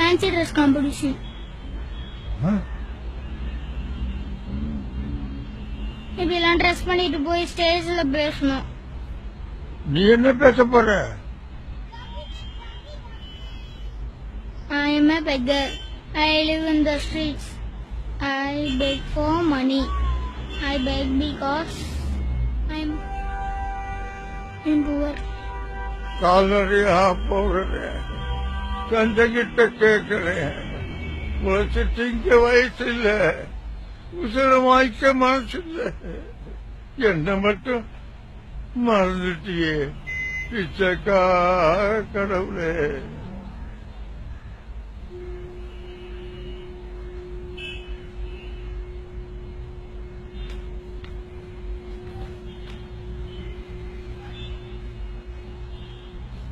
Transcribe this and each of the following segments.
Fancy dress competition. இப்படிலாம் dress பண்ணிட்டு போய் ஸ்டேஜ்ல பேசணும். நீ என்ன பேச போற? I am a beggar. I live in the streets. I beg for money. I beg because I'm poor. கால்நடையா போகிறேன், கஞ்சங்கிட்ட கேட்கிறேன். உழைச்சு திங்க வயசு இல்ல, உசரமாய்க்க மனசு இல்ல. என்ன மட்டும் மறந்துட்டியே பிச்சைக்கா கடவுளே.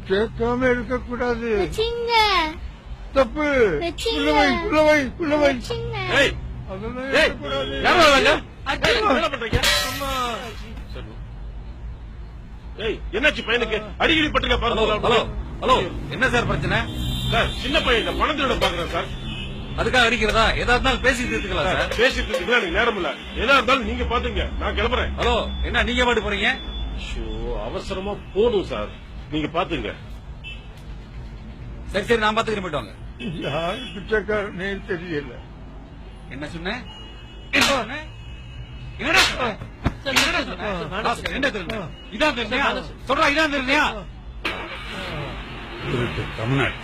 கேட்காம இருக்க கூடாது. தப்பு. என்னாச்சு பையனுக்கு? அடிக்கடி பட்டிருக்க பாருங்க. ஹலோ, என்ன சார் பிரச்சனை? சார், சின்ன பையன் பணத்தோட பாக்குறேன் சார். அதுக்காக அடிக்கிறதா? ஏதா இருந்தாலும் பேசிட்டு இருக்கலாம் சார். பேசிட்டு இருக்கு எனக்கு நேரம் இல்ல. எதா இருந்தாலும் நீங்க பாத்துங்க, நான் கிளம்புறேன். ஹலோ, என்ன நீங்க பாட்டு போறீங்க? அவசரமா போதும் சார், நீங்க பாத்துங்க. சரி சரி, நான் பாத்துக்கிறேன், போயிட்டு வாங்க. யார் பிச்சைக்காரனே தெரியல. என்ன சொன்னேன்? இதான் தெரியா? சொல்றா, இதான் தெரியா? தமிழ்நாடு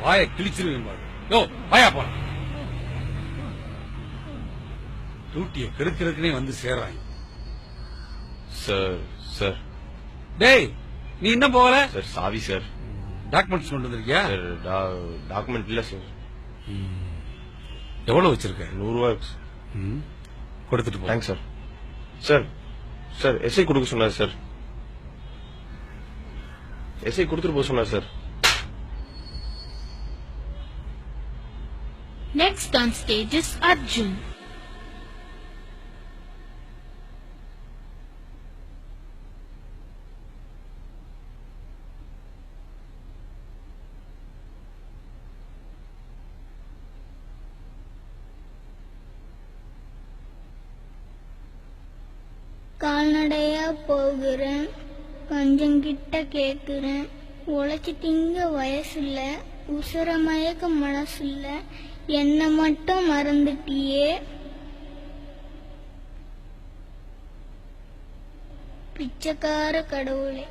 வாய கிழிச்சிருவேன். யோ, வாயா போற. டூட்டிய கெடுக்கிறதுக்குனே வந்து சேர்றாங்க. சார் சார் டேய், நீ இன்னும் போகல? சார் சாவி சார். டாக்குமெண்ட்ஸ் கொண்டு வந்திருக்கியா? டாக்குமெண்ட் இல்ல சார். எவ்வளவு வச்சிருக்க? 100 ரூபாய் கொடுத்துட்டு போ. Thanks sir. Sir sir, SI கொடுக்க சொன்னார் சார். எஸ்ஐ கொடுத்துட்டு போக சொன்னார் sir. Next on stage is Arjun. கால்நடையா போகிறேன், கஞ்சங்கிட்ட கேக்குறேன். உழைச்சி திங்க வயசுல, உசுர மயக்க மனசுல. என்ன மட்டும் மறந்துட்டியே பிச்சைக்கார கடவுளே.